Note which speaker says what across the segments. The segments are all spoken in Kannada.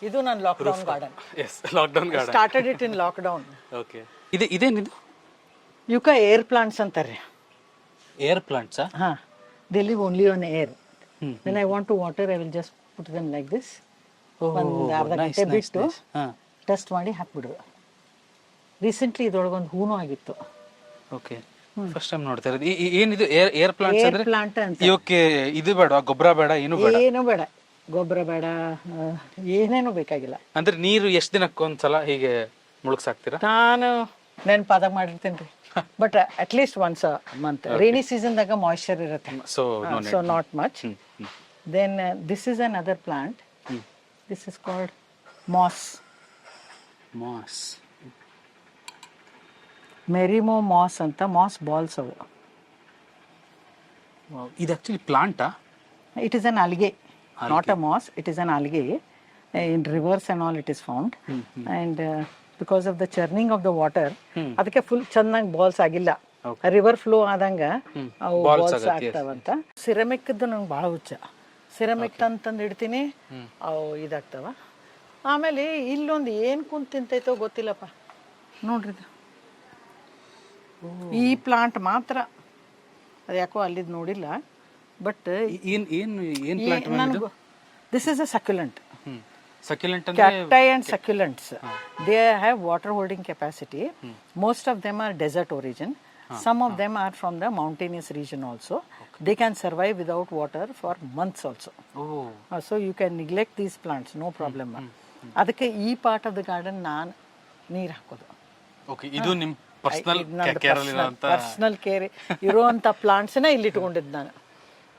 Speaker 1: ಇದು ನನ್ನ lockdown garden.
Speaker 2: Yes, lockdown garden.
Speaker 1: Started it in lockdown.
Speaker 2: Okay. ಇದೇನಿದು?
Speaker 1: ಯುಕ ಏರ್ ಪ್ಲಾಂಟ್ಸ್ ಅಂತಾರೆ.
Speaker 2: ಏರ್ ಪ್ಲಾಂಟ್ಸಾ?
Speaker 1: ಹಾ, they live only on air. When I want to water I will just put them like this. ಒಂದು ಅರ್ಧ ಗಂಟೆ ಬಿಟ್ಟು ಟೆಸ್ಟ್ ಮಾಡಿ ಹಾಕ್ಬಿಡುದು. ರೀಸೆಂಟ್ಲಿ ಇದ್ರೊಳಗೊಂದು ಹೂನು ಆಗಿತ್ತು.
Speaker 2: ಓಕೆ, ಫಸ್ಟ್ ಟೈಮ್ ನೋಡ್ತಾ ಇರೋದು. ಏನಿದು ಏರ್ ಪ್ಲಾಂಟ್ಸ್ ಅಂದ್ರೆ?
Speaker 1: ಪ್ಲಾಂಟ್ ಅಂತ.
Speaker 2: ಇವಕ್ಕೆ ಇದು ಬೇಡ, ಗೊಬ್ಬರ ಬೇಡ, ಏನು
Speaker 1: ಬೇಡ, ಗೊಬ್ಬರ ಬೇಡ, ಏನೇನು ಬೇಕಾಗಿಲ್ಲ.
Speaker 2: ಅಂದ್ರೆ ನೀರು ಎಷ್ಟು ದಿನಕ್ಕೊಂದ್ಸಲ ಹೀಗೆ ಮುಳುಗ್ಸಾಕ್ತೀರಾ?
Speaker 1: ನಾನು ನೆನಪಾದಾಗ ಮಾಡಿರ್ತೇನೆ ರೀ. But at least once a month. Rainy ಸೀಸನ್ದಾಗ ಮಾಯಿಶ್ಚರ್ ಇರುತ್ತೆ, so not much. Then this is another plant. This is called moss. Marimo moss ಅಂತ. ಮಾಸ್ ಬಾಲ್ಸ್ ಅವು.
Speaker 2: ಇದು ಆಕ್ಚುಲಿ ಪ್ಲಾಂಟಾ?
Speaker 1: It is an algae, not a moss. It is an algae. In rivers and all it is found. And because of the churning of the water, ಅದಕ್ಕೆ ಫುಲ್ ಚೆನ್ನಾಗಿ ಬಾಲ್ಸ್ ಆಗಿಲ್ಲ. ರಿವರ್ ಫ್ಲೋ ಆದಂಗ ಅವು ಬಾಲ್ಸ್ ಆಗ್ತಾವಂತ. ಸಿರಮಿಕ್ ನಂಗೆ ಭಾಳ ಹುಚ್ಚ. ಸಿರಮಿಕ್ ಅಂತಂದು ಇಡ್ತೀನಿ, ಅವು ಇದಾಗ್ತಾವ. ಆಮೇಲೆ ಇಲ್ಲೊಂದು ಏನು ಕುಂತ ತಿಂತೈತೋ ಗೊತ್ತಿಲ್ಲಪ್ಪ. ನೋಡ್ರಿ, ಈ ಪ್ಲಾಂಟ್ ಮಾತ್ರ ಅದು ಯಾಕೋ ಅಲ್ಲಿದ್ದು ನೋಡಿಲ್ಲ. But this is a succulent.
Speaker 2: Succulent and
Speaker 1: cacti and succulents, they have water holding capacity. Most of them are desert origin. Some of them are from the mountainous region also. They can survive without water for months also. So you can neglect these plants, no problem. ಅದಕ್ಕೆ ಈ ಪಾರ್ಟ್ ಆಫ್ ದ ಗಾರ್ಡನ್ ನಾನು ನೀರು ಹಾಕೋದು.
Speaker 2: ಓಕೆ, ಇದು ನಿಮ್ಮ
Speaker 1: ಪರ್ಸನಲ್ ಕೇರ್ ಇರುವಂತ ಪ್ಲಾಂಟ್ಸ್ನ ಇಲ್ಲಿ ಇಟ್ಕೊಂಡಿದ್ದು ನಾನು.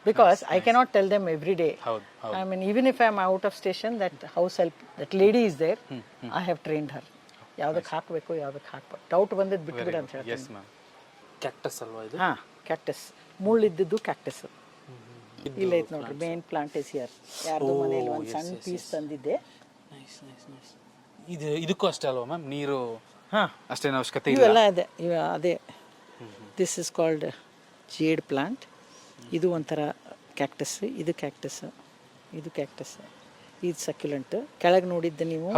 Speaker 1: Because I cannot tell them every day. I mean, even if I am out of station, that house help, that lady is there. I have trained her. ಯಾವ್ದಕ್ಕೆ ಹಾಕಬೇಕು, ಯಾವ್ದಕ್ಕೆ ಹಾಕ್ಬೇಕು, ಡೌಟ್ ಬಂದಿದ್ದು ಬಿಟ್ಬಿಡು ಅಂತ ಹೇಳ್ತೀನಿ.
Speaker 2: Yes ma'am. ಕ್ಯಾಕ್ಟಸ್ ಅಲ್ವಾ ಇದು?
Speaker 1: ಹಾಂ, ಕ್ಯಾಕ್ಟಸ್. ಮುಳ್ಳಿದ್ದು ಕ್ಯಾಕ್ಟಸ್. ಇಲ್ಲ ಐತೆ ನೋಡ್ರಿ, ಮೇನ್ ಪ್ಲಾಂಟ್ ಇಸ್ ಹಿಯರ್. ಯಾರ್ದು ಮನೇಲಿ ಒಂದು ಸಣ್ಣ ಪೀಸ್ ತಂದಿದ್ದೆ.
Speaker 2: ಇದಕ್ಕೂ ಅಷ್ಟೇ ಅಲ್ವಾ ಮ್ಯಾಮ್, ನೀರು ಅಷ್ಟೇನು ಅವಶ್ಯಕತೆ ಇಲ್ಲ?
Speaker 1: ಇವೆಲ್ಲ ಅದೇ. This is called jade plant. ಇದು ಒಂಥರ ಕ್ಯಾಕ್ಟಸ್. ಇದು ಕ್ಯಾಕ್ಟಸ್, ಇದು ಕ್ಯಾಕ್ಟಸ್, ಇದು ಸಕ್ಯುಲೆಂಟ್. ಕೆಳಗೆ ನೋಡಿದ್ದೆ ನೀವು.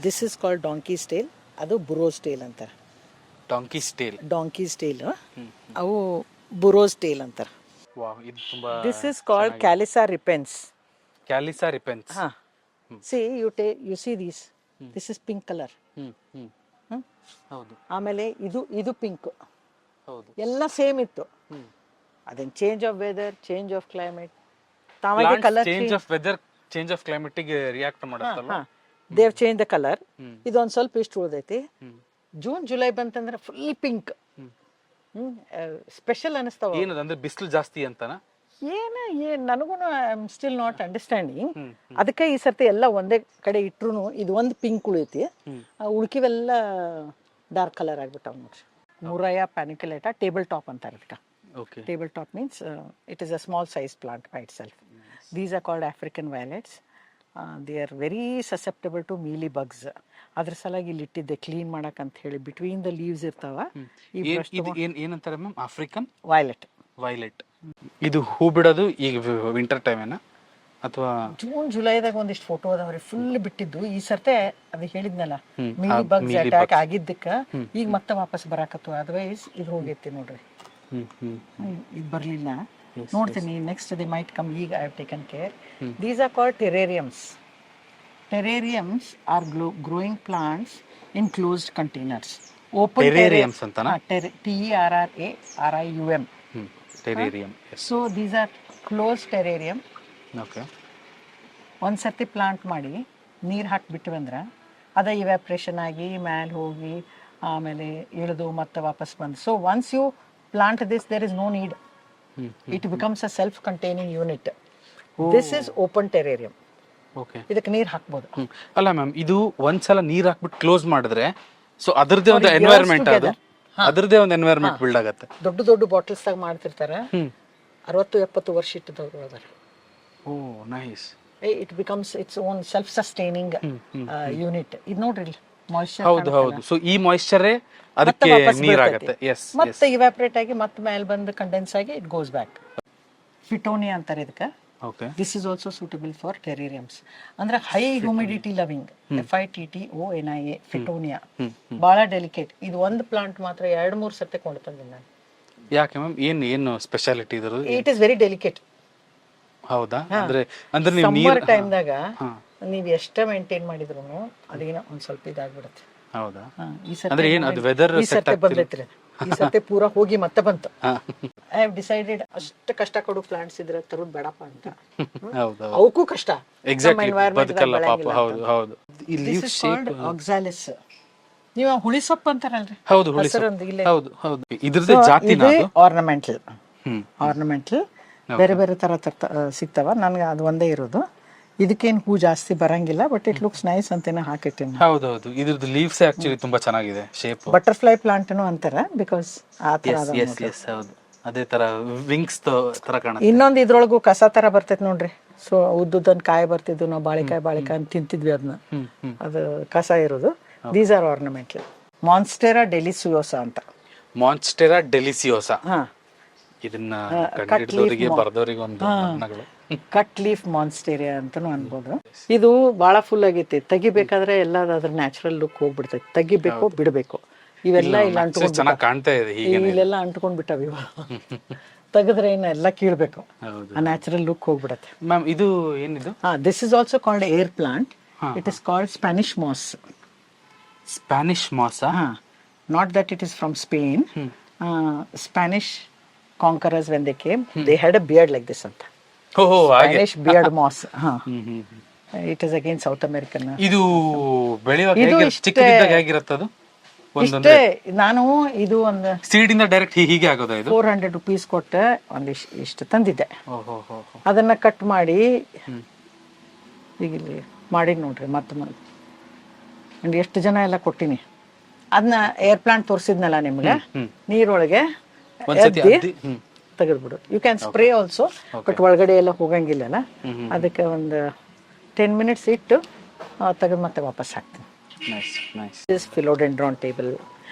Speaker 1: This is called donkey's tail. ಅದು ಬುರೋಸ್ ಟೇಲ್ ಅಂತಾರೆ. ಡಾಂಕೀಸ್ ಟೇಲ್ ಅವು ಬುರೋಸ್ ಟೇಲ್ ಅಂತಾರೆ. This is called callisia repens. ಹಾ, see you see this. This is pink colour. ಆಮೇಲೆ ಇದು ಪಿಂಕ್. ಎಲ್ಲ ಸೇಮ್ ಇತ್ತು. ಅದೇನು change of weather, change of climate, ತಾವಾಗಿ ಕಲರ್
Speaker 2: ಚೇಂಜ್ ಆಫ್ ಕ್ಲೈಮೇಟ್ ಗೆ ರಿಯಾಕ್ಟ್ ಮಾಡುತ್ತಲ್ಲ,
Speaker 1: they have change the colour. ಇದೊಂದು ಸ್ವಲ್ಪ ಇಷ್ಟು ಉಳಿದೈತಿ. ಜೂನ್ ಜುಲೈ ಬಂತಂದ್ರೆ ಫುಲ್ ಪಿಂಕ್. ಸ್ಪೆಷಲ್ ಅನಿಸ್ತಾವ.
Speaker 2: ಏನದು ಅಂದ್ರೆ ಬಿಸಿಲು ಜಾಸ್ತಿ ಅಂತನಾ?
Speaker 1: ನನಗೂ I am still not understanding. ಅದಕ್ಕೆ ಈ ಸರ್ತಿ ಎಲ್ಲ ಒಂದೇ ಕಡೆ ಇಟ್ರು ಇದು ಒಂದು ಪಿಂಕ್ ಉಳಿಯೈತಿ, ಉಳ್ಕಿವೆಲ್ಲ ಡಾರ್ಕ್ ಕಲರ್ ಆಗ್ಬಿಟ್ಟಾವ ನೋಡ್ರಿ. ಮುರಯ ಪ್ಯಾನಿಕುಲೇಟಾ ಟೇಬಲ್ ಟಾಪ್ ಅಂತಾರೆ ಇದಕ್ಕೆ. Table top means it is a small sized plant by itself. These are called African violets. They are very susceptible to mealy bugs. ಅದ್ರ ಸಲಾಗಿ ಇಲ್ಲಿ ಇಟ್ಟಿದ್ದೆ ಕ್ಲೀನ್ ಮಾಡಕ್ ಅಂತ ಹೇಳಿ. ಬಿಟ್ವೀನ್ ದ ಲೀವ್ಸ್ ಇರ್ತಾವ.
Speaker 2: ಏನಂತಾರೆ ಮ್ಯಾಮ್? African
Speaker 1: violet.
Speaker 2: ಇದು ಹೂ ಬಿಡೋದು ಈಗ ವಿಂಟರ್ ಟೈಮ್ ಏನ ಅಥವಾ
Speaker 1: ಜೂನ್ ಜುಲೈದಾಗ ಒಂದಿಷ್ಟು ಫೋಟೋ ಅದಾವ್ರಿ ಫುಲ್ ಬಿಟ್ಟಿದ್ದು. ಈ ಸರ್ತೆ ಅದು ಹೇಳಿದ್ನಲ್ಲ, ಮೀಲಿ ಬಗ್ಸ್ ಅಟ್ಯಾಕ್ ಆಗಿದ್ದಕ್ಕ ಈಗ ಮತ್ತೆ ವಾಪಸ್ ಬರಾಕತ್ತು. ಅದರ್ವೈಸ್ ಇದು ಹೋಗೈತಿ ನೋಡ್ರಿ. ಇದು ಬರಲಿಲ್ಲ. ನೋಡ್ತೀನಿ ನೆಕ್ಸ್ಟ್ ದೇ ಮೈಟ್ ಕಮ್. ಈಗ I have taken care. These are called terrariums. Terrariums are growing plants in closed containers. Open
Speaker 2: terrariums antana?
Speaker 1: Terrarium.
Speaker 2: Terrarium. Yes.
Speaker 1: So these are closed terrarium.
Speaker 2: Okay.
Speaker 1: ಒಂದು ಸರ್ತಿ ಪ್ಲಾಂಟ್ ಮಾಡಿ ನೀರು ಹಾಕಿಬಿಟ್ಟು ಅಂದ್ರೆ ಅದು ಇವ್ಯಾಪ್ರೇಷನ್ ಆಗಿ ಮೇಲೆ ಹೋಗಿ ಆಮೇಲೆ ಇಳಿದು ಮತ್ತೆ ವಾಪಸ್ ಬಂದು. So once you plant this, there is no need. It becomes a self-containing unit. This is open terrarium. ಇದಕ್ಕೆ ನೀರು ಹಾಕ್ಬೋದು.
Speaker 2: ಅಲ್ಲ ಮ್ಯಾಮ್, ಇದು ಒಂದ್ಸಲ ನೀರು ಹಾಕ್ಬಿಟ್ಟು ಕ್ಲೋಸ್ ಮಾಡಿದ್ರೆ ಸೊ ಅದರದೇ ಒಂದು ಎನ್ವೈರನ್ಮೆಂಟ್, ಅದರದೇ ಒಂದು ಎನ್ವೈರನ್ಮೆಂಟ್ ಬಿಲ್ಡ್ ಆಗುತ್ತೆ.
Speaker 1: ದೊಡ್ಡ ಬಾಟಲ್ಸ್ ದಾಗ ಮಾಡ್ತಿರ್ತಾರೆ. 60-70 ವರ್ಷ ಇಟ್ಟಿದ್ದವರು ಅದಾರ.
Speaker 2: Oh nice.
Speaker 1: It becomes its own self sustaining unit. ಇದು ನೋಡ್ರಿ ಮಾಯಿಶ್ಚರ್.
Speaker 2: ಹೌದು. ಸೊ ಈ ಮಾಯಿಶ್ಚರೇ ಅದಕ್ಕೆ ನೀರಾಗುತ್ತೆ.
Speaker 1: ಮತ್ತೆ ಇವ್ಯಾಪರೇಟ್ ಆಗಿ ಮತ್ತೆ ಮೇಲೆ ಬಂದು ಕಂಡೆನ್ಸ್ ಆಗಿ ಇಟ್ ಗೋಸ್ ಬ್ಯಾಕ್. ಫಿಟೋನಿಯಾ ಅಂತಾರೆ ಇದಕ್ಕೆ.
Speaker 2: Okay.
Speaker 1: This is also suitable for terrariums. ಅಂದ್ರೆ high humidity loving, FITTONIA, fittonia. ಭಾಳ ಡೆಲಿಕೇಟ್. ಇದು ಒಂದು ಪ್ಲಾಂಟ್ ಮಾತ್ರ 2-3 ಸರ್ತಿ ಕೊಂಡು ತಂದಿನಿ ನಾನು.
Speaker 2: ಯಾಕೆ ಮ್ಯಾಮ್, ಏನು ಸ್ಪೆಷಾಲಿಟಿ ಇದ್ರದ್ದು?
Speaker 1: It is very delicate.
Speaker 2: ಹೌದಾ? ಅಂದ್ರೆ ನೀವು
Speaker 1: ಸಮ್ಮರ್ ಟೈಮ್ದಾಗ ನೀವು ಎಷ್ಟೇ ಮೇಂಟೈನ್ ಮಾಡಿದ್ರು ಅದೇನೋ ಒಂದು ಸ್ವಲ್ಪ ಇದಾಗ್ಬಿಡುತ್ತೆ.
Speaker 2: ಹೌದಾ?
Speaker 1: ಈ
Speaker 2: ಅಂದ್ರೆ ಏನು ಅದು ವೆದರ್
Speaker 1: ಸರ್ತಿ ಬಂದೈತ್ರಿ. ಈ ಸರ್ತಿ ಪೂರಾ ಹೋಗಿ ಮತ್ತೆ ಬಂತು. ಐ ಹ್ಯಾವ್ ಡಿಸೈಡೆಡ್ ಅಷ್ಟು ಕಷ್ಟ ಕೊಡು ಪ್ಲಾಂಟ್ಸ್ ಇದ್ರೆ ತರೋದು ಬೇಡಪ್ಪ ಅಂತ.
Speaker 2: ಹೌದು,
Speaker 1: ಅವಕ್ಕೂ ಕಷ್ಟ.
Speaker 2: ಎಕ್ಸಾಕ್ಟ್ಲಿ, ಬದುಕಲ್ಲ ಪಾಪ. ಹೌದು ಹೌದು. ಈ ಲೀಫ್ ಶೇಪ್
Speaker 1: ಆಕ್ಸಾಲಿಸ್, ನೀವು ಹುಳಿ ಸೊಪ್ಪು ಅಂತಾರಲ್ರಿ.
Speaker 2: ಹೌದು, ಹುಳಿ ಸೊಪ್ಪು. ಹೌದು ಹೌದು. ಇದ್ರದ್ದೇ ಜಾತಿನ ಅದು?
Speaker 1: ಆರ್ನಮೆಂಟಲ್. ಆರ್ನಮೆಂಟಲ್ ಬೇರೆ ಬೇರೆ ತರ ಸಿಗ್ತಾವ. ನನಗೆ ಅದು ಒಂದೇ ಇರೋದು. ಇದಕ್ಕೇನು ಹೂ ಜಾಸ್ತಿ ಬರಂಗಿಲ್ಲ, ಬಟ್ ಇಟ್ ಲುಕ್ಸ್ ನೈಸ್ ಅಂತೇನೋ ಹಾಕಿಟ್ಟಿನಿ.
Speaker 2: ಹೌದೌದು, ಇದ್ರದ್ದು ಲೀವ್ಸ್ ಆಕ್ಚುಲಿ ತುಂಬಾ ಚೆನ್ನಾಗಿದೆ ಶೇಪ್.
Speaker 1: ಬಟರ್ಫ್ಲೈ ಪ್ಲಾಂಟ್ ಅಂತಾರೆ, ಬಿಕಾಸ್ ಆ ತರ
Speaker 2: ಹೌದು, ಅದೇ ತರ ವಿಂಗ್ಸ್ ತರ ಕಾಣುತ್ತೆ.
Speaker 1: ಇನ್ನೊಂದು ಇದ್ರೊಳಗು ಕಸ ತರ ಬರ್ತೈತೆ ನೋಡ್ರಿ. ಸೊ ಉದ್ದುದನ್ ಕಾಯಿ ಬರ್ತಿದ್ವು, ನಾವು ಬಾಳಿಕಾಯಿ ಅಂತ ತಿಂತಿದ್ವಿ ಅದನ್ನ. ಅದು ಕಸ ಇರೋದು. These are ornamental. Monstera deliciosa ಅಂತ.
Speaker 2: ಮಾನ್ಸ್ಟೆರಾ ಡೆಲಿಸಿಯೋಸಾ. ಇದನ್ನ ಕಂಡಿಡಿದವರಿಗೆ ಬರೆದವರಿಗೆ ಒಂದು ನಗಳು.
Speaker 1: ಕಟ್ ಲೀಫ್ ಮಾನ್ಸ್ಟೇರಿಯಾ ಅಂತಾನು ಅನ್ಬೋದು. ಇದು ಬಹಳ ಫುಲ್ ಆಗೈತಿ. ತೆಗಿಬೇಕಾದ್ರೆ ಎಲ್ಲ ಅದ್ರ ನ್ಯಾಚುರಲ್ ಲುಕ್ ಹೋಗ್ಬಿಡ್ತೈತಿ. ತೆಗಿಬೇಕು, ಬಿಡಬೇಕು, ಇವೆಲ್ಲ ಇಲ್ಲ ಅಂಟ್ಕೊಂಡು
Speaker 2: ಚೆನ್ನಾಗಿ ಕಾಣ್ತಾ ಇದೆ.
Speaker 1: ಇಲ್ಲೆಲ್ಲ ಅಂಟ್ಕೊಂಡ್ ಬಿಟ್ಟಾವ. ಇವ ತೆಗೆದ್ರೆ ಎಲ್ಲ ಕೀಳ್ಬೇಕು, ಆ ನ್ಯಾಚುರಲ್ ಲುಕ್ ಹೋಗ್ಬಿಡತ್ತೆ.
Speaker 2: ಮ್ಯಾಮ್ ಇದು ಏನಿದು?
Speaker 1: This is also called air plant. It is called Spanish moss.
Speaker 2: Spanish moss?
Speaker 1: Not that it is from Spain. Spanish conquerors when they came, they had a beard like this ಅಂತ. Spanish beard moss. It is again South American.
Speaker 2: ಇದು ಬೆಳೆಯುವಾಗ ಹೇಗೆ ಚಿಕ್ಕದಿದ್ದಾಗ ಹೇಗಿರುತ್ತೆ ಅದು?
Speaker 1: ಇಷ್ಟೇ. ನಾನು ಇದು ಒಂದು
Speaker 2: ಸೀಡ್ ಇಂದ ಡೈರೆಕ್ಟ್ ಹೀಗೆ ಆಗೋದಾ ಇದು?
Speaker 1: 400 rupees ಕೊಟ್ಟು ಒಂದು ಇಷ್ಟು ತಂದಿದ್ದೆ. ಅದನ್ನ ಕಟ್ ಮಾಡಿ ಈಗ ಇಲ್ಲಿ ಮಾಡಿ ನೋಡ್ರಿ. ಮತ್ತೆ ಎಷ್ಟು ಜನ ಎಲ್ಲ ಕೊಟ್ಟಿನಿ. ಅದನ್ನ ಏರ್ ಪ್ಲಾಂಟ್ ತೋರಿಸಿದ್ನಲ್ಲ ನಿಮ್ಗೆ, ನೀರೊಳಗೆ ತೆಗೆದ್ಬಿಡು. You can spray also, but ಒಳಗಡೆ ಎಲ್ಲ ಹೋಗಂಗಿಲ್ಲಲ್ಲ. ಅದಕ್ಕೆ ಒಂದು 10 minutes ಇಟ್ಟು ತೆಗೆದು ಮತ್ತೆ ವಾಪಸ್ ಹಾಕ್ತೀನಿ. This is philodendron table.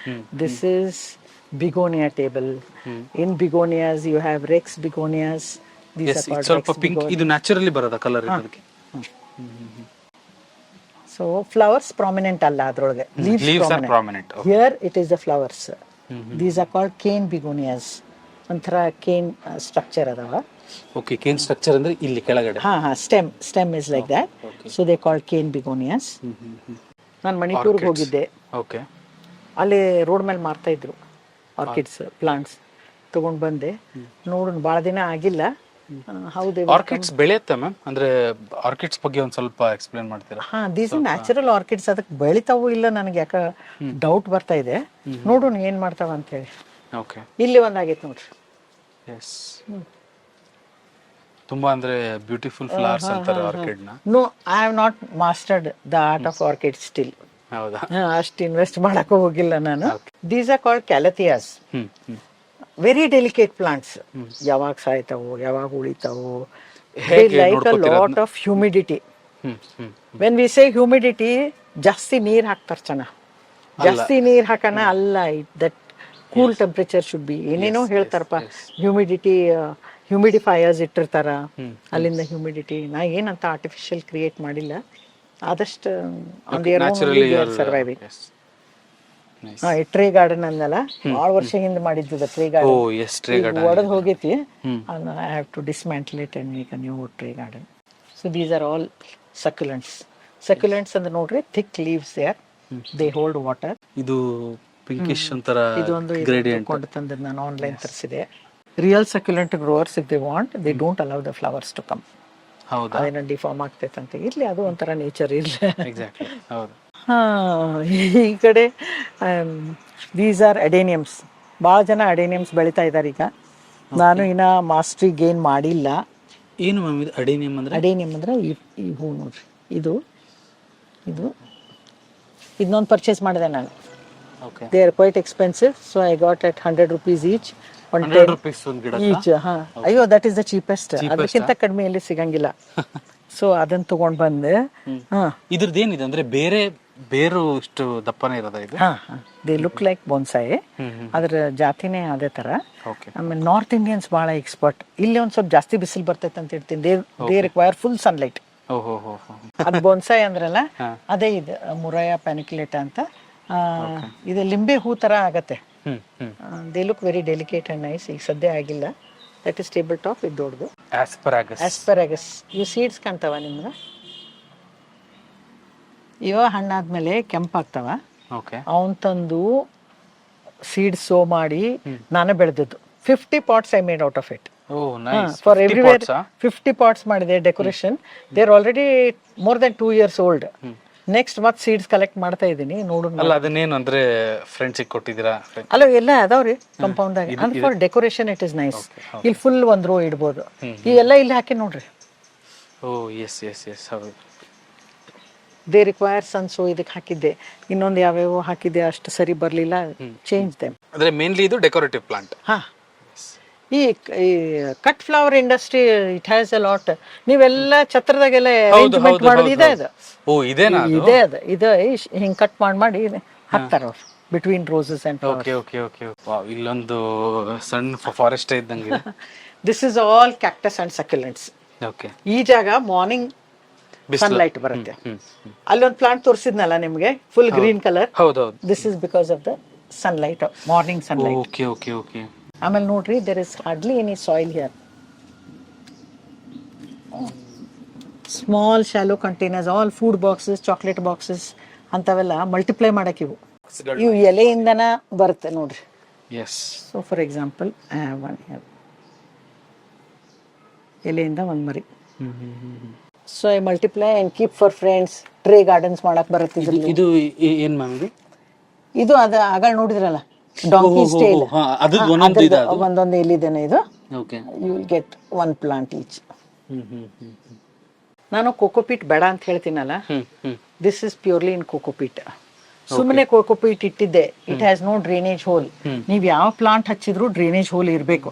Speaker 1: This is begonia table. In begonias you have rex begonias. These are called
Speaker 2: ಸ್ವಲ್ಪ ಪಿಂಕ್. ಇದು ನ್ಯಾಚುರಲಿ ಬರೋದ ಕಲರ್ ಇದಕ್ಕೆ?
Speaker 1: So flowers prominent ಅಲ್ಲ ಅದ್ರೊಳಗೆ.
Speaker 2: Leaves are prominent.
Speaker 1: Here it is the flowers. These are called cane begonias. ಒಂಥರ ಕೇನ್ ಸ್ಟ್ರಕ್ಚರ್ ಅದಾವ.
Speaker 2: ಓಕೆ, ಕೇನ್ ಸ್ಟ್ರಕ್ಚರ್ ಅಂದ್ರೆ ಇಲ್ಲಿ ಕೆಳಗಡೆ.
Speaker 1: Stem is like that. So they called cane begonias. ನಾನು ಮಣಿಪುರ್ಗೆ ಹೋಗಿದ್ದೆ.
Speaker 2: ಓಕೆ,
Speaker 1: ಅಲ್ಲಿ ರೋಡ್ ಮೇಲೆ ಮಾರ್ತಾ ಇದ್ರು ಆರ್ಕಿಡ್ಸ್ ಪ್ಲಾಂಟ್ಸ್. ತಗೊಂಡ್ ಬಂದೆ. ನೋಡೋಣ, ಭಾಳ ದಿನ ಆಗಿಲ್ಲ. ಹೌದು,
Speaker 2: ಆರ್ಕಿಡ್ಸ್ ಬೆಳೆಯುತ್ತೆ ಮ್ಯಾಮ್? ಅಂದ್ರೆ ಆರ್ಕಿಡ್ಸ್ ಬಗ್ಗೆ ಒಂದು ಸ್ವಲ್ಪ ಎಕ್ಸ್ಪ್ಲೇನ್ ಮಾಡ್ತೀರಾ?
Speaker 1: These natural orchids. ಅದಕ್ಕೆ ಬೆಳಿತಾವೋ ಇಲ್ಲ ನನಗೆ ಯಾಕೆ ಡೌಟ್ ಬರ್ತಾ ಇದೆ. ನೋಡೋಣ ಏನ್ ಮಾಡ್ತಾವ ಅಂತ ಹೇಳಿ.
Speaker 2: ಓಕೆ,
Speaker 1: ಇಲ್ಲಿ ಒಂದಾಗೈತೆ ನೋಡ್ರಿ.
Speaker 2: ಎಸ್, ತುಂಬಾ ಅಂದ್ರೆ ಬ್ಯೂಟಿಫುಲ್ ಫ್ಲವರ್ಸ್ ಅಂತಾರೆ ಆರ್ಕಿಡ್ ನ.
Speaker 1: No, I have not mastered the art of orchid still.
Speaker 2: ಹೌದಾ?
Speaker 1: ಅಷ್ಟು ಇನ್ವೆಸ್ಟ್ ಮಾಡಕ್ಕೂ ಹೋಗಿಲ್ಲ ನಾನು. These are called calatheas. Very delicate plants. ಯಾವಾಗ ಸಾಯ್ತಾವೋ, ಯಾವಾಗ ಉಳಿತಾವೋ. They like a lot of humidity. When we say humidity, ಜಾಸ್ತಿ ನೀರ್ ಹಾಕ್ತಾರ ಚೆನ್ನಾಗಿ. ಜಾಸ್ತಿ ನೀರ್ ಹಾಕನ ಅಲ್ಲ. That cool temperature should be. ಏನೇನೋ ಹೇಳ್ತಾರಪ್ಪ. ಹ್ಯೂಮಿಡಿಫೈಯರ್ಸ್ ಇಟ್ಟಿರ್ತಾರ, ಅಲ್ಲಿಂದ ಹ್ಯೂಮಿಡಿಟಿ. ನಾ ಏನಂತ ಆರ್ಟಿಫಿಷಿಯಲ್ ಕ್ರಿಯೇಟ್ ಮಾಡಿಲ್ಲ. ಆದಷ್ಟು ಸರ್ವೈವಿಂಗ್. ಟ್ರೇ ಗಾರ್ಡನ್ ಅಂದಲ್ಲ, 6 ವರ್ಷ ಹಿಂದೆ ಮಾಡಿದ್ದು ಟ್ರೇ ಗಾರ್ಡನ್. ಒಡೆದು ಹೋಗೈತಿ. I have to dismantle it and make a new tray garden. So these are all succulents. Succulents ಅಂದ್ರೆ ನೋಡ್ರಿ, thick leaves there, they hold water.
Speaker 2: ಇದು ಪಿಂಕಿಶ್ ಒಂತರ
Speaker 1: ಇದೊಂದು ಕೊಂಡು ತಂದಿದ್ದು ನಾನು ಆನ್ಲೈನ್ ತರಿಸಿದೆ. Real succulent growers, if they want, they don't allow the flowers to come.
Speaker 2: ಹೌದಾ?
Speaker 1: ಅದೇನೋ ಡಿಫಾರ್ಮ್ ಆಗ್ತೈತೆ ಅಂತ. ಇರ್ಲಿ, ಅದು ಒಂಥರ ನೇಚರ್ ಇರ್ಲಿ.
Speaker 2: ಎಕ್ಸಾಕ್ಟ್ಲಿ, ಹೌದು.
Speaker 1: ಈ ಕಡೆ ದೀಸ್ ಆರ್ ಅಡೇನಿಯಮ್ಸ್. ಭಾಳ ಜನ ಅಡೇನಿಯಮ್ಸ್ ಬೆಳೀತಾ ಇದ್ದಾರೆ ಈಗ. ನಾನು ಇನ್ನ ಮಾಸ್ಟ್ರಿ ಗೇನ್ ಮಾಡಿಲ್ಲ.
Speaker 2: ಏನು ಮ್ಯಾಮ್ ಇದು ಅಡೇನಿಯಮ್ ಅಂದ್ರೆ?
Speaker 1: ಅಡೇನಿಯಮ್ ಅಂದ್ರೆ ಈ ಹೂ ನೋಡ್ರಿ. ಇದನ್ನೊಂದು ಪರ್ಚೇಸ್ ಮಾಡಿದೆ ನಾನು. They are quite expensive, so I got at 100 rupees each.
Speaker 2: 100 rupees ಒಂದು ಗಿಡ
Speaker 1: each. ಅಯ್ಯೋ, that is the cheapest. ಅದಕ್ಕಿಂತ ಕಡಿಮೆ ಎಲ್ಲಿ ಸಿಗಂಗಿಲ್ಲ. ಸೊ ಅದನ್ನ ತಗೊಂಡ್ ಬಂದೆ.
Speaker 2: ಇದ್ರದ್ದು ಏನಿದೆ ಅಂದ್ರೆ ಬೇರೆ ಬೇರು ಇಷ್ಟು ದಪ್ಪನೇ ಇರೋದ ಇದು?
Speaker 1: ಹಾಂ ಹಾಂ, ದೇ ಲುಕ್ ಲೈಕ್ ಬೋನ್ಸಾಯಿ. ಅದ್ರ ಜಾತಿನೇ ಅದೇ ಥರ.
Speaker 2: ಓಕೆ.
Speaker 1: ಆಮೇಲೆ ನಾರ್ತ್ ಇಂಡಿಯನ್ಸ್ ಭಾಳ ಎಕ್ಸ್ಪರ್ಟ್. ಇಲ್ಲಿ ಒಂದು ಸ್ವಲ್ಪ ಜಾಸ್ತಿ ಬಿಸಿಲು ಬರ್ತೈತೆ ಅಂತ ಹೇಳ್ತೀನಿ. They require full sunlight.
Speaker 2: ಓಹೋ ಹೋ ಹೋ.
Speaker 1: ಅದು ಬೋನ್ಸಾಯಿ ಅಂದ್ರಲ್ಲ, ಅದೇ ಇದು ಮುರಯ ಪ್ಯಾನಿಕ್ಯುಲೇಟ ಅಂತ. ಇದು ಲಿಂಬೆ ಹೂ ಥರ ಆಗತ್ತೆ. They look very delicate and nice. ಈಗ ಸದ್ಯ ಆಗಿಲ್ಲ. That is table top. ಇದು ದೊಡ್ಡದು ಆಸ್ಪರಾಗಸ್. ಇವು ಸೀಡ್ಸ್ ಕಾಣ್ತಾವ ನಿಮ್ಗೆ? ಇವ ಹಣ್ಣಾದ್ಮೇಲೆ ಕೆಂಪಾಗ್ತಾವ. ಅವನ್ ತಂದು ಸೀಡ್ಸ್ ಸೋ ಮಾಡಿ ನಾನೇ ಬೆಳೆದದ್ದು. 50 pots I made out of it. For everywhere 50 pots ಮಾಡಿದೆ decoration. They are already more than 2 years old. Next ಮತ್ತೆ ಸೀಡ್ಸ್ ಕಲೆಕ್ಟ್ ಮಾಡ್ತಾ ಇದ್ದೀನಿ. ನೋಡೋಣ.
Speaker 2: ಅದನ್ನೇನು ಅಂದ್ರೆ ಫ್ರೆಂಡ್ಸಿಗೆ ಕೊಟ್ಟಿದ್ದೀರಾ?
Speaker 1: ಅಲ್ಲ, ಎಲ್ಲ ಅದಾವ್ರಿ ಕಂಪೌಂಡ್ ಆಗಿ. ಅಂದ್ರೆ for decoration it is nice. ಇಲ್ಲಿ ಫುಲ್ ಒಂದ್ ರೋ ಇಡ್ಬೋದು. ಈ ಎಲ್ಲ ಇಲ್ಲಿ ಹಾಕಿ ನೋಡ್ರಿ.
Speaker 2: ಓ ಎಸ್ ಎಸ್ ಎಸ್, ಹೌದು.
Speaker 1: They require sun. ಸೊ ಇದಕ್ಕೆ ಹಾಕಿದ್ದೆ. ಇನ್ನೊಂದು ಯಾವ್ಯಾವ ಹಾಕಿದ್ದೆ ಅಷ್ಟು ಸರಿ ಬರಲಿಲ್ಲ. Change them.
Speaker 2: ಅಂದ್ರೆ ಮೇನ್ಲಿ ಇದು ಡೆಕೋರೇಟಿವ್ ಪ್ಲಾಂಟ್.
Speaker 1: ಹಾ, ಈ cut flower industry it has a lot. ನೀವೆಲ್ಲ ಛತ್ರದಾಗೆಲ್ಲ ಅರೇಂಜ್ಮೆಂಟ್ ಮಾಡೋದು ಇದೆ. ಅದು
Speaker 2: ಇದೇನಾ?
Speaker 1: ಇದೆ ಹಿಂಗ್ ಕಟ್ ಮಾಡಿ ಹಾಕ್ತಾರ ಅವ್ರು between roses and flowers.
Speaker 2: Okay okay okay. Wow, ಇಲ್ಲೊಂದು ಸಣ್ಣ ಫಾರೆಸ್ಟ್ ಇದ್ದಂಗೆ.
Speaker 1: This is all cactus and succulents.
Speaker 2: Okay.
Speaker 1: ಈ ಜಾಗ ಮಾರ್ನಿಂಗ್ ಸನ್ಲೈಟ್ ಬರುತ್ತೆ. ಅಲ್ಲೊಂದು ಪ್ಲಾಂಟ್ ತೋರಿಸಿದ್ನಲ್ಲ ನಿಮ್ಗೆ, ಫುಲ್ ಗ್ರೀನ್ ಕಲರ್.
Speaker 2: ಹೌದೌದು.
Speaker 1: This is because of the sunlight, morning sunlight.
Speaker 2: Okay okay okay.
Speaker 1: ಆಮೇಲೆ ನೋಡ್ರಿ, there is hardly any soil here. Small shallow containers, all food boxes, chocolate boxes ಅಂತವೆಲ್ಲ ಮಲ್ಟಿಪ್ಲೈ ಮಾಡಕ್ಕೆ ಇವು ಎಲೆಯಿಂದನ ಬರುತ್ತೆ ನೋಡ್ರಿ.
Speaker 2: S.
Speaker 1: So for example, I have one here. ಎಲೆಯಿಂದ ಒಂದು ಮರಿ. So I multiply and keep for friends. Tray gardens ಮಾಡಕ್ ಬರುತ್ತೆ.
Speaker 2: ಇದು ಏನ್ ಮ್ಯಾಮ್ ಇದು?
Speaker 1: ಇದು ಅದ ಆಗ ನೋಡಿದ್ರಲ್ಲ, ಡಾಂಕಿ ಸ್ಟೈಲ್. ಒಂದೊಂದು ಎಲ್ಲಿದ್ದೇನೆ ಇದು. You will get 1 plant each. ನಾನು ಕೋಕೋಪೀಟ್ ಬೇಡ ಅಂತ ಹೇಳ್ತೀನಲ್ಲ, this is purely in cocopeat. ಸುಮ್ಮನೆ ಕೋಕೋಪೀಟ್ ಇಟ್ಟಿದ್ದೆ. It has no drainage hole. ನೀವ್ ಯಾವ ಪ್ಲಾಂಟ್ ಹಚ್ಚಿದ್ರು ಡ್ರೈನೇಜ್ ಹೋಲ್ ಇರ್ಬೇಕು.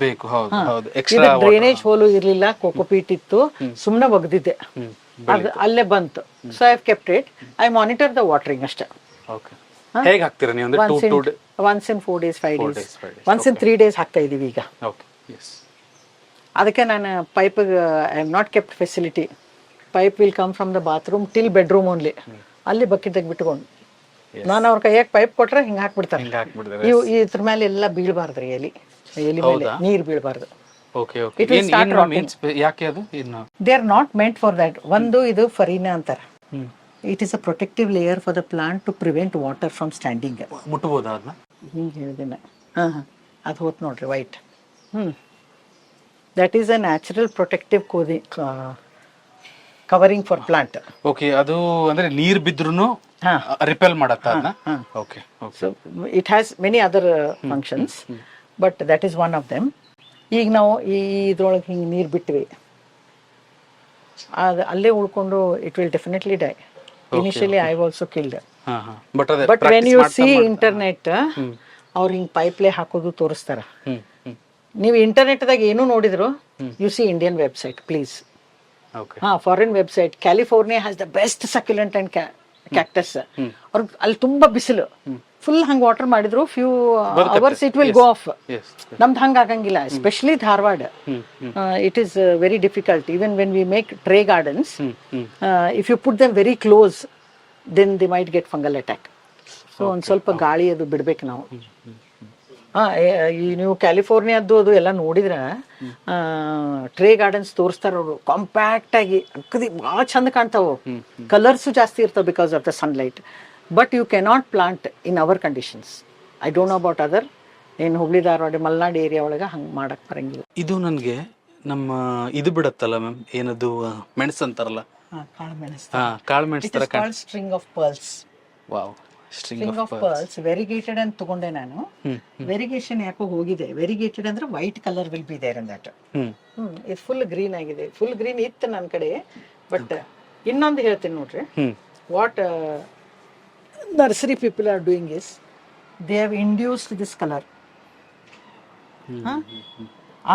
Speaker 1: ಡ್ರೈನೇಜ್ ಹೋಲ್ ಇರ್ಲಿಲ್ಲ, ಕೋಕೋಪೀಟ್ ಇತ್ತು, ಸುಮ್ಮನೆ ಒಗ್ದಿದ್ದೆ. ಅದು ಅಲ್ಲೇ ಬಂತು. So I have kept it. I monitor the watering ಅಷ್ಟೇ.
Speaker 2: ಹೇಗೆ ಹಾಕ್ತೀರಾ ನೀವು? ಅಂದ್ರೆ
Speaker 1: once in 4 days 5 days, once in 3 days ಹಾಕ್ತಾ ಇದೀವಿ ಈಗ. ಅದಕ್ಕೆ ನಾನು pipe, I have not kept facility. Pipe will come from the bathroom till bedroom only. ಅಲ್ಲಿ ಬಕೆಟ್ದಾಗ ಬಿಟ್ಕೊಂಡು ನಾನು ಅವ್ರ ಕೈಯಾಗ ಪೈಪ್ ಕೊಟ್ರೆ ಹಿಂಗೆ ಹಾಕ್ಬಿಡ್ತಾರೆ. ಇವು ಇದ್ರ ಮೇಲೆ ಎಲ್ಲ ಬೀಳ್ಬಾರ್ದ್ರಿ, ಎಲಿ ಮೇಲೆ ನೀರು ಬೀಳ್ಬಾರ್ದು. They are not meant for that. ಒಂದು ಇದು ಫರೀನಾ ಅಂತಾರೆ. It is a protective layer for the plant to prevent water from standing.
Speaker 2: ಮುಟ್ಟಬಹುದಾ ಅದನ್ನ?
Speaker 1: ಹಿಂಗೆ ಹೇಳಿದಿನ. ಅದು ಹೋತ್ ನೋಡ್ರಿ, white. That is a natural protective covering for plant.
Speaker 2: Okay. ಅದು ಅಂದ್ರೆ ನೀರು ಬಿದ್ರೂ ರಿಪೆಲ್ ಮಾಡತ್ತಾ ಅದನ್ನ? Okay.
Speaker 1: So it has many other functions, but that is one of them. ಈಗ ನಾವು ಇದ್ರೊಳಗೆ ಹಿಂಗೆ ನೀರು ಬಿಟ್ವಿ, ಅದು ಅಲ್ಲೇ ಉಳ್ಕೊಂಡು it will definitely die. Initially I also killed. But when you see internet, ಅವ್ರು ಹಿಂಗೆ ಪೈಪ್ಲೇ ಹಾಕೋದು ತೋರಿಸ್ತಾರ. ನೀವು ಇಂಟರ್ನೆಟ್ದಾಗ ಏನೂ ನೋಡಿದ್ರು, you see Indian website please. Foreign website. California has the best succulent and cactus. ಅವ್ರಿಗೆ ಅಲ್ಲಿ ತುಂಬಾ ಬಿಸಿಲು, ಫುಲ್ ಹಂಗೆ ವಾಟರ್ ಮಾಡಿದ್ರು few hours it will go off. ನಮ್ದು ಹಂಗೆ ಆಗಂಗಿಲ್ಲ, especially Dharwad. It is very difficult. Even when we make tray gardens, if you put them very close, then they might get fungal attack. So ಒಂದು ಸ್ವಲ್ಪ ಗಾಳಿ ಅದು ಬಿಡ್ಬೇಕು ನಾವು. ನೀವು ಕ್ಯಾಲಿಫೋರ್ನಿಯಾದ್ದು ಅದು ಎಲ್ಲ ನೋಡಿದ್ರೆ ಟ್ರೇ ಗಾರ್ಡನ್ಸ್ ತೋರಿಸ್ತಾರ ಅವರು. ಕಾಂಪ್ಯಾಕ್ಟ್ ಆಗಿ ಅಕ್ಕದಿ ಭಾಳ ಚಂದ ಕಾಣ್ತಾವ. ಕಲರ್ಸು ಜಾಸ್ತಿ ಇರ್ತಾವ because of the sunlight. But you cannot plant in our conditions. I don't know about other. ಏನು ಹುಬ್ಳಿ ಧಾರವಾಡ ಮಲೆನಾಡು ಏರಿಯಾ ಒಳಗೆ ಹಂಗೆ ಮಾಡಕ್ ಬರಂಗಿಲ್ಲ.
Speaker 2: ಇದು ನನಗೆ ನಮ್ಮ ಇದು ಬಿಡತ್ತಲ್ಲ ಮ್ಯಾಮ್, ಏನದು ಮೆಣಸು ಅಂತಾರಲ್ಲ, ಕಾಳು ಮೆಣಸು.
Speaker 1: String of pearls.
Speaker 2: Wow.
Speaker 1: String of pearls variegated ಅಂತ ತಗೊಂಡೆ ನಾನು. ವೆರಿಗೇಷನ್ ಯಾಕೋ ಹೋಗಿದೆ. ವೆರಿಗೇಟೆಡ್ ಅಂದ್ರೆ white colour will be there in that. ಇದು ಫುಲ್ ಗ್ರೀನ್ ಆಗಿದೆ. ಫುಲ್ ಗ್ರೀನ್ ಇತ್ತು ನನ್ನ ಕಡೆ. ಬಟ್ ಇನ್ನೊಂದು ಹೇಳ್ತೀನಿ ನೋಡ್ರಿ, what nursery people are doing is they have induced this colour.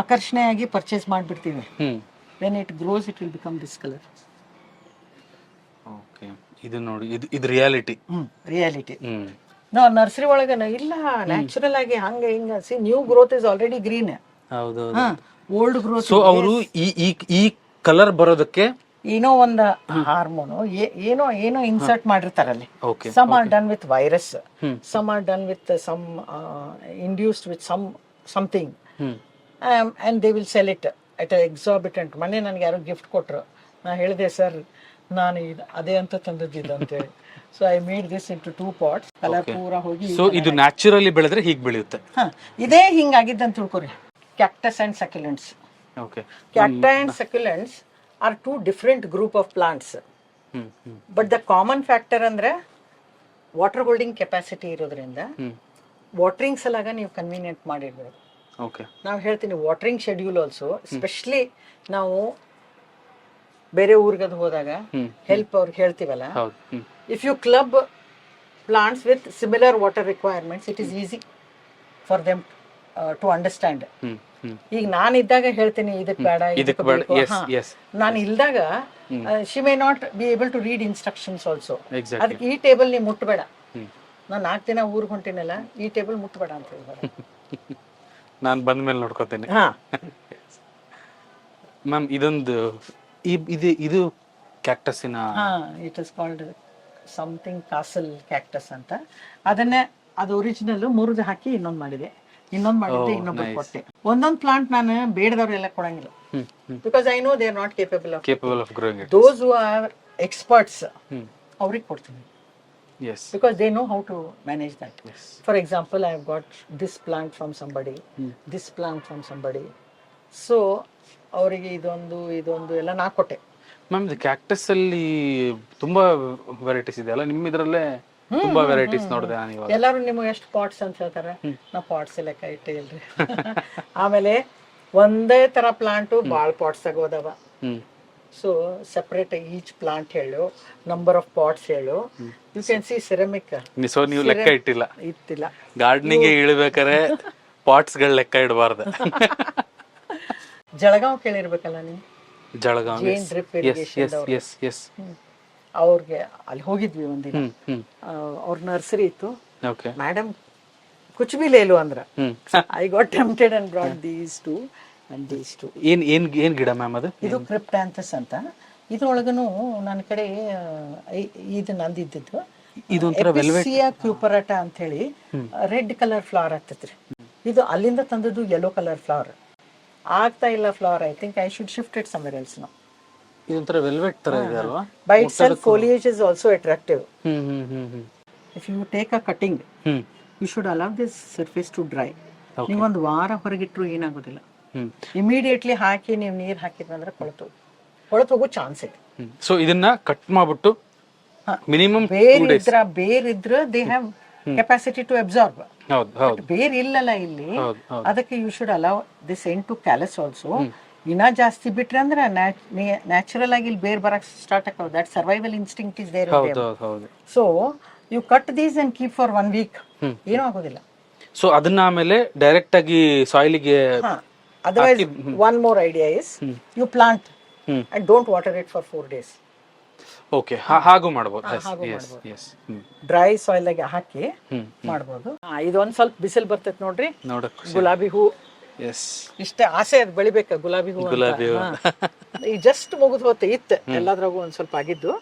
Speaker 1: ಆಕರ್ಷಣೆಯಾಗಿ ಪರ್ಚೇಸ್ ಮಾಡಿಬಿಡ್ತೀವಿ. When it grows it will become this colour.
Speaker 2: Okay. ಇದು ನೋಡಿ, ಇದು ರಿಯಾಲಿಟಿ.
Speaker 1: ರಿಯಾಲಿಟಿ. ನಾವು ನರ್ಸರಿ ಒಳಗನ ಇಲ್ಲ ನ್ಯಾಚುರಲ್ ಆಗಿ ಹಂಗ ಹಿಂಗ see new growth is already green.
Speaker 2: ಹೌದು.
Speaker 1: Old growth.
Speaker 2: ಸೊ ಅವರು ಈ ಕಲರ್ ಬರೋದಕ್ಕೆ
Speaker 1: ಏನೋ ಒಂದು ಹಾರ್ಮೋನು ಏನೋ ಇನ್ಸರ್ಟ್ ಮಾಡಿರ್ತಾರಲ್ಲಿ. Some are done with virus, some are done with some induced with something, and they will sell it at exorbitant. ಮೊನ್ನೆ ನನಗೆ ಯಾರೋ ಗಿಫ್ಟ್ ಕೊಟ್ಟರು. ನಾ ಹೇಳಿದೆ ಸರ್ ನಾನು ಅದೇ ಅಂತ ತಂದದ್ದು ಅಂತೇಳಿ. So I made this into 2 pots. Colour ಪೂರ ಹೋಗಿ.
Speaker 2: ಸೊ ಇದು ನ್ಯಾಚುರಲಿ ಬೆಳೆದ್ರೆ ಹೀಗೆ ಬೆಳೆಯುತ್ತೆ.
Speaker 1: ಇದೇ ಹಿಂಗಾಗಿದ್ದಂತ ತಿಳ್ಕೊರಿ. Cactus and succulents. Cacti and succulents are 2 different group of plants. But the common factor ಅಂದ್ರೆ ವಾಟರ್ ಹೋಲ್ಡಿಂಗ್ ಕೆಪಾಸಿಟಿ ಇರೋದ್ರಿಂದ ವಾಟರಿಂಗ್ ಸಲಾಗ ನೀವು ಕನ್ವೀನಿಯಂಟ್ ಮಾಡಿರ್ಬೋದು. ನಾವು ಹೇಳ್ತೀನಿ ವಾಟರಿಂಗ್ ಶೆಡ್ಯೂಲ್ ಆಲ್ಸೋ, ಎಸ್ಪೆಷಲಿ ನಾವು ಬೇರೆ ಊರ್ಗದು ಹೋದಾಗ ಹೆಲ್ಪ್ ಅವ್ರಿಗೆ ಹೇಳ್ತೀವಲ್ಲ, if you club plants with similar water requirements it is easy for them to understand. ಈಗ ನಾನು ಇದ್ದಾಗ ಹೇಳ್ತೀನಿ ಇದಕ್ಕೆ ಬೇಡ, ಇದಕ್ಕೆ ಬೇಕು. ನಾನು ಇಲ್ದಾಗ she may not be able to read instructions also. ಅದಕ್ಕೆ ಈ ಟೇಬಲ್ ನೀವು ಮುಟ್ಟಬೇಡ, ನಾನು 4 ದಿನ ಊರಿಗೆ ಹೊಂಟಿನಲ್ಲ, ಈ ಟೇಬಲ್ ಮುಟ್ಟಬೇಡ ಅಂತ ಹೇಳ್ಬೇಡ,
Speaker 2: ನಾನು ಬಂದ ಮೇಲೆ ನೋಡ್ಕೋತೇನೆ. ಮ್ಯಾಮ್ ಇದೊಂದು ಇದು ಕ್ಯಾಕ್ಟಸ್ಸಿನ
Speaker 1: it is called something castle cactus ಅಂತ. ಅದನ್ನೇ ಅದು ಒರಿಜಿನಲ್ ಮುರಿದು ಹಾಕಿ ಇನ್ನೊಂದು ಮಾಡಿದೆ, ಇನ್ನೊಂದು ಮಾಡಿದ್ದೆ, ಇನ್ನೊಬ್ಬರು ಕೊಟ್ಟೆ. ಒಂದೊಂದು ಪ್ಲಾಂಟ್ ನಾನು ಬೇಡದವ್ರೆಲ್ಲ ಕೊಡಂಗಿಲ್ಲ, because I know they are not capable of growing it. Those who are experts ಅವ್ರಿಗೆ ಕೊಡ್ತೀನಿ, because they know how to manage that. For example, I have got this plant from somebody, this plant from somebody, so ಅವರಿಗೆ ಇದೊಂದು ಎಲ್ಲ ನಾ ಕೊಟ್ಟೆ.
Speaker 2: ಮ್ಯಾಮ್ ಇದು ಕ್ಯಾಕ್ಟಸ್ ಅಲ್ಲಿ ತುಂಬಾ ವೆರೈಟೀಸ್ ಇದೆ ಅಲ್ಲ, ನಿಮ್ಮ ಇದರಲ್ಲೇ ತುಂಬಾ ವೆರೈಟೀಸ್ ನೋಡಿದೆ ನಾನು ಇವಾಗ.
Speaker 1: ಎಲ್ಲರೂ ನಿಮಗೆ ಎಷ್ಟು ಪಾಟ್ಸ್ ಅಂತ ಹೇಳ್ತಾರೆ, ನಾ ಪಾಟ್ಸ್ ಲೆಕ್ಕ ಇಟ್ಟೆ ಇಲ್ರಿ. ಆಮೇಲೆ ಒಂದೇ ತರ ಪ್ಲಾಂಟು ಭಾಳ ಪಾಟ್ಸ್ ತಗೋದವ. ಸೊ ಸೆಪರೇಟ್ ಈಚ್ ಪ್ಲಾಂಟ್ ಹೇಳು, ನಂಬರ್ ಆಫ್ ಪಾಟ್ಸ್ ಹೇಳು. You can see ceramic.
Speaker 2: ಸೊ ನೀವು ಲೆಕ್ಕ ಇಟ್ಟಿಲ್ಲ ಗಾರ್ಡನಿಂಗ್ ಇಳಬೇಕಾರೆ ಪಾಟ್ಸ್ ಗಳ ಲೆಕ್ಕ ಇಡಬಾರ್ದು.
Speaker 1: ಜಳಗಾವ್ ಕೇಳಿರ್ಬೇಕಲ್ಲ ನೀವು,
Speaker 2: ಜಳಗಾವ್
Speaker 1: ಜೇನ್ ಡ್ರಿಪ್ ಇರಿಗೇಷನ್ ಅವ್ರಿಗೆ ಅಲ್ಲಿ ಹೋಗಿದ್ವಿ ಒಂದಿನ. ಅವ್ರ ನರ್ಸರಿ ಇತ್ತು. ಮೇಡಮ್ ಕುಚ್ ಬಿ ಲೇಲು ಅಂದ್ರ, I got tempted and brought these two and these two.
Speaker 2: ಏನ್ ಗಿಡ ಮ್ಯಾಮ್ ಅದು?
Speaker 1: ಇದು ಕ್ರಿಪ್ಟಾಂಥಸ್ ಅಂತ. ಇದ್ರೊಳಗನು ನನ್ನ ಕಡೆ ಇದು ನಂದಿದ್ದು ಎಪಿಸಿಯಾ ಕ್ಯೂಪರಾಟ ಅಂತ ಹೇಳಿ ರೆಡ್ ಕಲರ್ ಫ್ಲವರ್ ಆಗ್ತೈತ್ರಿ. ಇದು ಅಲ್ಲಿಂದ ತಂದದ್ದು ಯೆಲ್ಲೋ ಕಲರ್ ಫ್ಲವರ್ ಆಗ್ತಾ ಇಲ್ಲ flower. I think I should shift it somewhere else now.
Speaker 2: ಇದೊಂಥರ ವೆಲ್ವೆಟ್ ತರ ಇದೆ ಅಲ್ವಾ?
Speaker 1: By itself foliage is also attractive. If you take a cutting, you should allow this surface to dry. ನೀವು ಒಂದು ವಾರ ಹೊರಗಿಟ್ರು ಏನಾಗೋದಿಲ್ಲ. ಇಮಿಡಿಯೇಟ್ಲಿ ಹಾಕಿ ನೀವು ನೀರು ಹಾಕಿದ್ರಂದ್ರೆ ಕೊಳತು ಹೋಗೋ ಚಾನ್ಸ್ ಇದೆ.
Speaker 2: ಸೊ ಇದನ್ನ ಕಟ್ ಮಾಡ್ಬಿಟ್ಟು ಮಿನಿಮಮ್
Speaker 1: ಬೇರ್ ಇದ್ರ they have capacity to absorb. ಬೇರ್ ಇಲ್ಲಲ್ಲ ಇಲ್ಲಿ, ಅದಕ್ಕೆ you should allow this end to callus also. ಇನ್ನ ಜಾಸ್ತಿ ಬಿಟ್ರೆ ಅಂದ್ರೆ ನ್ಯಾಚುರಲ್ ಆಗಿ ಇಲ್ಲಿ ಬೇರ್ ಬರಕ್ ಸ್ಟಾರ್ಟ್ ಆಗ್ತಾವ. That survival instinct is there. So you cut these and keep for 1 week, ಏನೂ ಆಗೋದಿಲ್ಲ.
Speaker 2: ಸೊ ಅದನ್ನ ಆಮೇಲೆ ಡೈರೆಕ್ಟ್ ಆಗಿ ಸಾಯಿಲಿಗೆ.
Speaker 1: Otherwise one more idea is you plant and don't water it for 4 days.
Speaker 2: Okay, ಹಾಗು ಮಾಡಬಹುದು.
Speaker 1: ಡ್ರೈ ಸಾಯಿಲ್ ಆಗಿ ಹಾಕಿ ಮಾಡಬಹುದು. ಇದೊಂದ್ ಸ್ವಲ್ಪ ಬಿಸಿಲು ಬರ್ತೈತೆ ನೋಡ್ರಿ, ಗುಲಾಬಿ ಹೂ ಇಷ್ಟೇ ಆಸೆ ಅದು ಬೆಳಿಬೇಕ. ಗುಲಾಬಿ ಹೂ ಈಗ ಜಸ್ಟ್ ಮುಗಿದು ಹೋತೆ ಇತ್ತು, ಎಲ್ಲಾದ್ರಾಗೂ ಒಂದ್ ಸ್ವಲ್ಪ ಆಗಿದ್ದು.